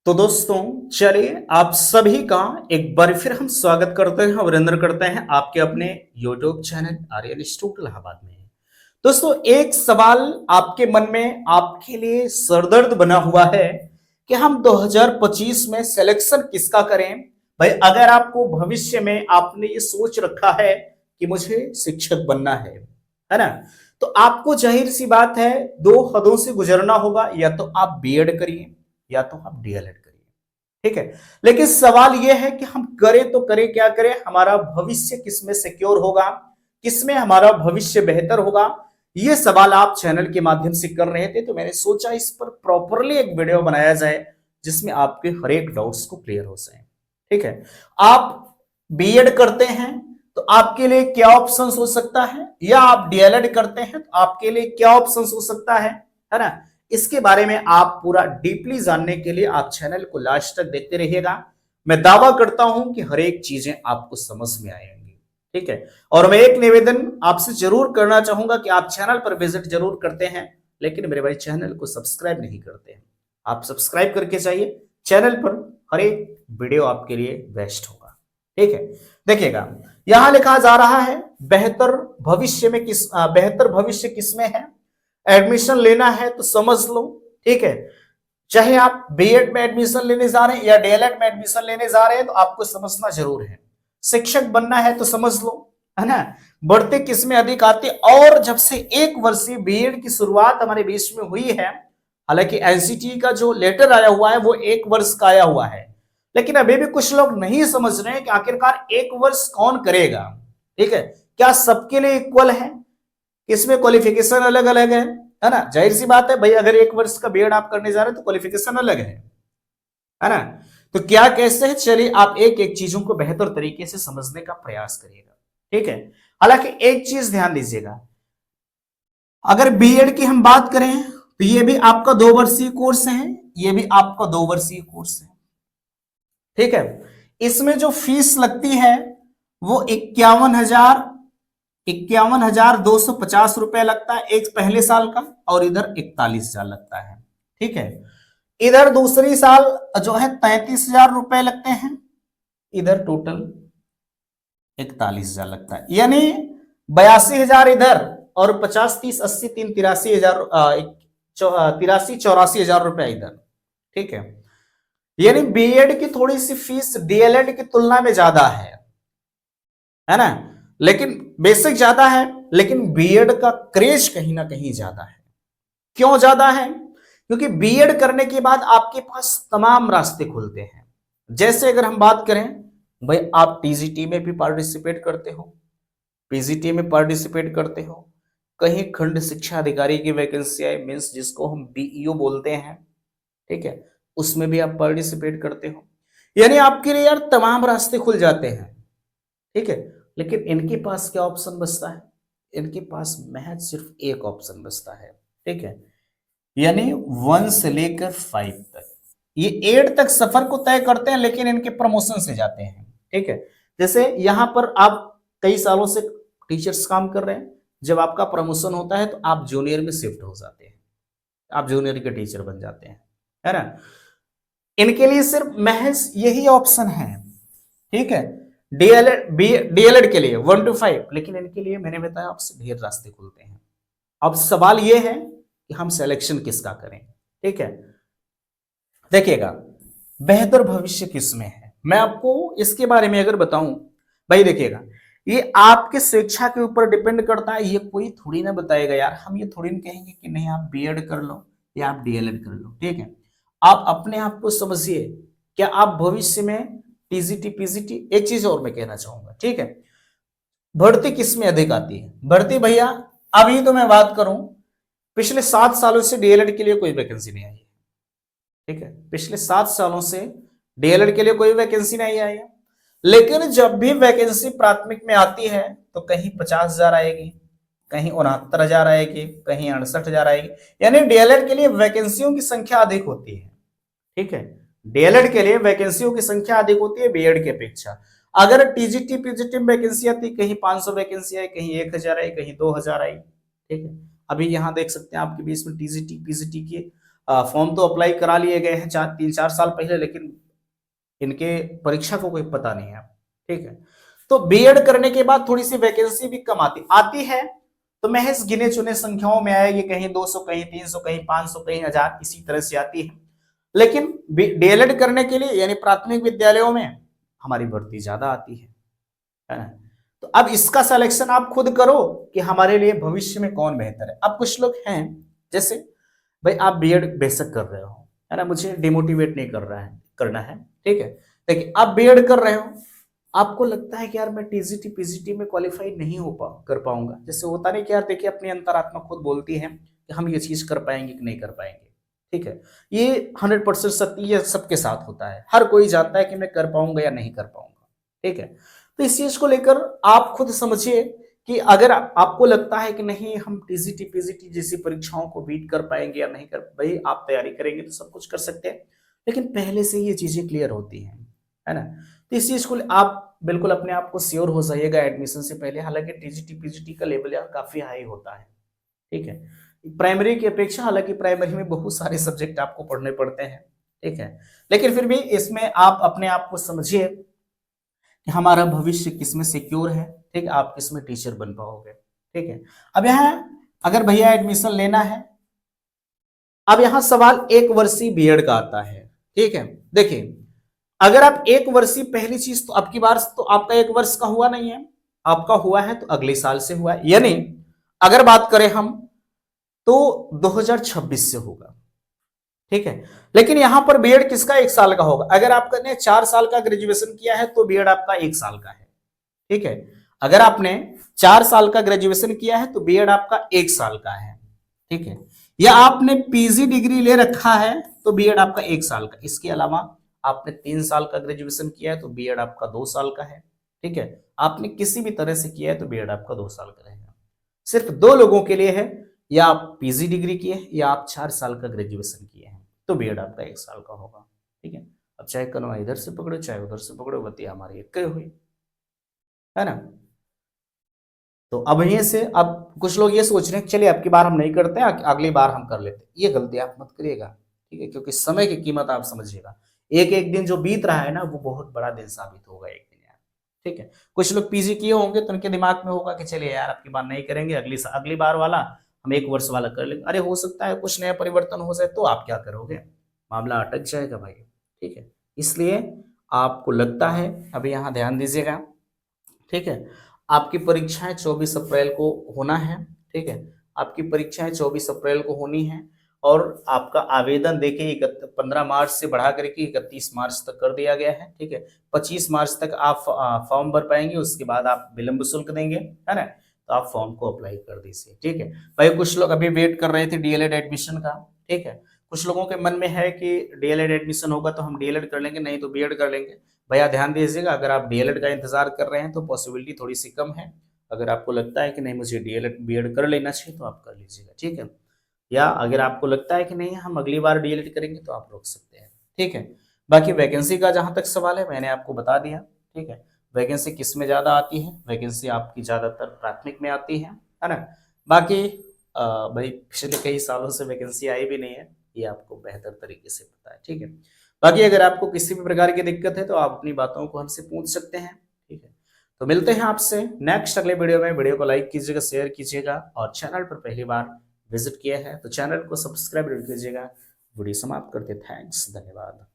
तो दोस्तों चलिए आप सभी का एक बार फिर हम स्वागत करते हैं और अंदर करते हैं आपके अपने YouTube channel Aryan institute Allahabad में। दोस्तों एक सवाल आपके मन में आपके लिए सरदर्द बना हुआ है कि हम 2025 में सिलेक्शन किसका करें। भाई अगर आपको भविष्य में आपने ये सोच रखा है कि मुझे शिक्षक बनना है ना, तो आपको जाहिर सी बात है दो हदों से गुजरना होगा, या तो आप बीएड करिए या तो आप डीएलएड करिए। ठीक है, लेकिन सवाल यह है कि हम करें तो करें क्या करें, हमारा भविष्य किसमें सिक्योर होगा, किसमें हमारा भविष्य बेहतर होगा। ये सवाल आप चैनल के माध्यम से कर रहे थे, तो मैंने सोचा इस पर प्रॉपरली एक वीडियो बनाया जाए जिसमें आपके हर एक डाउट्स को क्लियर हो जाए। ठीक है, आप बीएड करते हैं तो आपके लिए क्या ऑप्शंस हो सकता है, या आप डीएलएड करते हैं तो आपके लिए क्या ऑप्शंस हो सकता है ना। इसके बारे में आप पूरा डीपली जानने के लिए आप चैनल को लास्ट तक देखते रहिएगा। मैं दावा करता हूं कि हर एक चीजें आपको समझ में आएंगी। ठीक है, और मैं एक निवेदन आपसे जरूर करना चाहूंगा कि आप चैनल पर विजिट जरूर करते हैं, लेकिन मेरे भाई चैनल को सब्सक्राइब नहीं करते हैं। आप सब्सक्राइब करके जाइए, चैनल पर हर एक वीडियो आपके लिए बेस्ट होगा। ठीक है, देखिएगा यहां लिखा जा रहा है बेहतर भविष्य में बेहतर भविष्य किसमें है। एडमिशन लेना है तो समझ लो। ठीक है, चाहे आप बीएड में एडमिशन लेने जा रहे हैं या डीएलएड में एडमिशन लेने जा रहे हैं, तो आपको समझना जरूर है। शिक्षक बनना है तो समझ लो, है ना। बढ़ते किसमें अधिक आते, और जब से एक वर्षीय बीएड की शुरुआत हमारे देश में हुई है, हालांकि एनसीटी का जो लेटर आया हुआ है वो एक वर्ष का आया हुआ है, लेकिन अभी भी कुछ लोग नहीं समझ रहे हैं कि आखिरकार एक वर्ष कौन करेगा। ठीक है, क्या सबके लिए इक्वल है, इसमें क्वालिफिकेशन अलग अलग है ना। जाहिर सी बात है भाई, अगर एक वर्ष का बीएड आप करने जा रहे हैं तो क्वालिफिकेशन अलग है ना। तो क्या कैसे है, चलिए आप एक एक चीजों को बेहतर तरीके से समझने का प्रयास करिएगा। ठीक है, हालांकि एक चीज ध्यान दीजिएगा, अगर बीएड की हम बात करें तो ये भी आपका 2 वर्षीय कोर्स है, ये भी आपका 2 वर्षीय कोर्स है। ठीक है, इसमें जो फीस लगती है वो 51,250 लगता है एक पहले साल का, और इधर 41,000 लगता है। ठीक है, इधर दूसरी साल जो है 33,000 लगते हैं, इधर टोटल 41,000 लगता है, यानी 82,000 इधर, और 50, 30, 80, 3, 83,000 83, 84,000 इधर। ठीक है, यानी बीएड की थोड़ी सी फीस डीएलएड की तुलना में ज्यादा है ना, लेकिन बेसिक ज्यादा है, लेकिन बीएड का क्रेज कहीं ना कहीं ज्यादा है। क्यों ज्यादा है, क्योंकि बीएड करने के बाद आपके पास तमाम रास्ते खुलते हैं। जैसे अगर हम बात करें, भाई आप टीजीटी में भी पार्टिसिपेट करते हो, पीजीटी में पार्टिसिपेट करते हो, कहीं खंड शिक्षा अधिकारी की वैकेंसी आई, मीन्स जिसको हम बीईओ बोलते हैं, ठीक है, उसमें भी आप पार्टिसिपेट करते हो, यानी आपके लिए यार तमाम रास्ते खुल जाते हैं। ठीक है, लेकिन इनके पास क्या ऑप्शन बचता है, इनके पास महज सिर्फ एक ऑप्शन बचता है। ठीक है, यानी 1 से लेकर 5 तक, ये 8 तक सफर को तय करते हैं, लेकिन इनके प्रमोशन से जाते हैं। ठीक है, जैसे यहां पर आप कई सालों से टीचर्स काम कर रहे हैं, जब आपका प्रमोशन होता है तो आप जूनियर में शिफ्ट हो जाते हैं, आप जूनियर के टीचर बन जाते हैं, है ना। इनके लिए सिर्फ महज यही ऑप्शन है। ठीक है, डीएलएड के लिए 1 to 5, लेकिन इनके लिए मैंने बताया आपसे ढेर रास्ते खुलते हैं। अब सवाल यह है कि हम सिलेक्शन किसका करें। ठीक है, देखिएगा बेहतर भविष्य किसमें है, मैं आपको इसके बारे में अगर बताऊं, भाई देखिएगा ये आपके शिक्षा के ऊपर डिपेंड करता है। ये कोई थोड़ी ना बताएगा यार, हम ये थोड़ी ना कहेंगे कि नहीं आप बीएड कर लो या आप डीएलएड कर लो। ठीक है, आप अपने आप को समझिए, क्या आप भविष्य में टीजीटी पीजीटी, एक चीज और मैं कहना चाहूंगा। ठीक है, भर्ती किसमें अधिक आती है, भर्ती भैया अभी तो मैं बात करूं, पिछले 7 सालों से डीएलएड के लिए कोई वैकेंसी नहीं आई है। ठीक है, पिछले 7 सालों से डीएलएड के लिए कोई वैकेंसी नहीं आई है, लेकिन जब भी वैकेंसी प्राथमिक में आती है तो कहीं 50,000 आएगी, कहीं 69,000 आएगी, कहीं 68,000 आएगी, यानी डीएलएड के लिए वैकेंसियों की संख्या अधिक होती है। ठीक है, डीएलएड के लिए वैकेंसियों की संख्या अधिक होती है बीएड की अपेक्षा। अगर टीजीटी पीजीटी में वैकेंसी आती, कहीं 500 वैकेंसी आई, कहीं 1,000 आई, कहीं 2,000 आई। ठीक है, अभी यहां देख सकते हैं आपके बीच में टीजीटी पीजीटी की फॉर्म तो अप्लाई करा लिए गए हैं 3-4 साल पहले, लेकिन इनके परीक्षा को कोई पता नहीं है। ठीक है, तो बीएड करने के बाद थोड़ी सी वैकेंसी भी कम आती है, तो महज गिने चुने संख्याओं में आएगी, कहीं 200, कहीं 300, कहीं 500, कहीं 1000, इसी तरह से आती है। लेकिन डीएलएड करने के लिए यानी प्राथमिक विद्यालयों में हमारी भर्ती ज्यादा आती है ना? तो अब इसका सिलेक्शन आप खुद करो कि हमारे लिए भविष्य में कौन बेहतर है। अब कुछ लोग हैं, जैसे भाई आप बीएड बेशक कर रहे हो, है ना, मुझे डिमोटिवेट नहीं करना है। ठीक है, देखिए आप बीएड कर रहे हो, आपको लगता है कि यार मैं टीजीटी पीजीटी में क्वालिफाई नहीं कर पाऊंगा, जैसे होता नहीं कि यार देखिए अपनी अंतरात्मा खुद बोलती है कि हम ये चीज कर पाएंगे कि नहीं कर पाएंगे। ठीक है, ये 100% सत्य, ये सबके साथ होता है, हर कोई जानता है कि मैं कर पाऊंगा या नहीं कर पाऊंगा। ठीक है, तो इस चीज को लेकर आप खुद समझिए कि अगर आपको लगता है कि नहीं हम टीजीटी पीजीटी जैसी परीक्षाओं को बीट कर पाएंगे या नहीं कर, भाई आप तैयारी करेंगे तो सब कुछ कर सकते हैं, लेकिन पहले से ये चीजें क्लियर होती हैं, है ना। तो इस चीज को आप बिल्कुल अपने आप को श्योर हो जाइएगा एडमिशन से पहले। हालांकि टीजीटी पीजीटी का लेवल यहाँ काफी हाई होता है। ठीक है, प्राइमरी की अपेक्षा, हालांकि प्राइमरी में बहुत सारे सब्जेक्ट आपको पढ़ने पड़ते हैं। ठीक है, लेकिन फिर भी इसमें आप अपने आप को समझिए कि हमारा भविष्य किसमें सिक्योर है। ठीक है, आप किसमें टीचर बन पाओगे। ठीक है, अब यहाँ अगर भैया एडमिशन लेना है, अब यहाँ सवाल 1 वर्षीय बीएड का आता है। ठीक है, देखिए अगर आप 1 वर्षीय, पहली चीज तो आपकी बार तो आपका 1 वर्ष का हुआ नहीं है, आपका हुआ है तो अगले साल से हुआ है, यानी अगर बात करें हम तो 2026 से होगा। ठीक है, लेकिन यहां पर बीएड किसका 1 साल का होगा। अगर आपने 4 साल का ग्रेजुएशन किया है तो बीएड आपका 1 साल का है। ठीक है, अगर आपने 4 साल का ग्रेजुएशन किया है तो बीएड आपका 1 साल का है। ठीक है, या आपने पीजी डिग्री ले रखा है तो बीएड आपका 1 साल का। इसके अलावा आपने 3 साल का ग्रेजुएशन किया है तो बीएड आपका 2 साल का है। ठीक है, आपने किसी भी तरह से किया है तो बीएड आपका 2 साल का रहेगा। सिर्फ 2 लोगों के लिए है, या आप पीजी डिग्री किए या आप 4 साल का ग्रेजुएशन किए हैं तो बीएड आपका 1 साल का होगा। ठीक है, अब चाहे कनवा इधर से पकड़ो चाहे उधर से पकड़ो, बत्तियां हमारी एक ही हुई, है ना। तो अब यहीं से अब कुछ लोग ये सोच रहे हैं चलिए अब की बार हम नहीं करते हैं, अगली बार हम कर लेते हैं। ये गलती आप मत करिएगा। ठीक है, क्योंकि समय की कीमत आप समझिएगा, एक एक दिन जो बीत रहा है ना वो बहुत बड़ा दिन साबित होगा एक दिन यार। ठीक है, कुछ लोग पीजी किए होंगे तो उनके दिमाग में होगा कि चलिए यार अब की बार नहीं करेंगे, अगली बार वाला हम 1 वर्ष वाला कर लेंगे। अरे हो सकता है कुछ नया परिवर्तन हो जाए तो आप क्या करोगे, मामला अटक जाएगा भाई। ठीक है, इसलिए आपको लगता है, अभी यहाँ ध्यान दीजिएगा। ठीक है, आपकी परीक्षाएं 24 अप्रैल को होना है। ठीक है, आपकी परीक्षाएं 24 अप्रैल को होनी है, और आपका आवेदन देखिए 15 मार्च से बढ़ा करके 31 मार्च तक कर दिया गया है। ठीक है, 25 मार्च तक आप फॉर्म भर पाएंगे, उसके बाद आप विलंब शुल्क देंगे, है ना, तो आप फॉर्म को अप्लाई कर दीजिए। ठीक है भाई, कुछ लोग अभी वेट कर रहे थे डीएलएड एडमिशन का। ठीक है, कुछ लोगों के मन में है कि डीएलएड एडमिशन होगा तो हम डीएलएड कर लेंगे, नहीं तो बीएड कर लेंगे। भैया ध्यान दीजिएगा, अगर आप डीएलएड का इंतजार कर रहे हैं तो पॉसिबिलिटी थोड़ी सी कम है। अगर आपको लगता है कि नहीं मुझे डीएलएड बीएड कर लेना चाहिए तो आप कर लीजिएगा। ठीक है, या अगर आपको लगता है कि नहीं हम अगली बार डीएलएड करेंगे तो आप रोक सकते हैं। ठीक है, बाकी वैकेंसी का जहां तक सवाल है मैंने आपको बता दिया। ठीक है, वैकेंसी किस में ज्यादा आती है, वैकेंसी आपकी ज्यादातर प्राथमिक में आती है ना। बाकी भाई पिछले कई सालों से वैकेंसी आई भी नहीं है, ये आपको बेहतर तरीके से पता है। ठीक है, बाकी अगर आपको किसी भी प्रकार की दिक्कत है तो आप अपनी बातों को हमसे पूछ सकते हैं। ठीक है, तो मिलते हैं आपसे नेक्स्ट अगले वीडियो में। वीडियो को लाइक कीजिएगा, शेयर कीजिएगा, और चैनल पर पहली बार विजिट किया है तो चैनल को सब्सक्राइब कीजिएगा। वीडियो समाप्त करते, थैंक्स, धन्यवाद।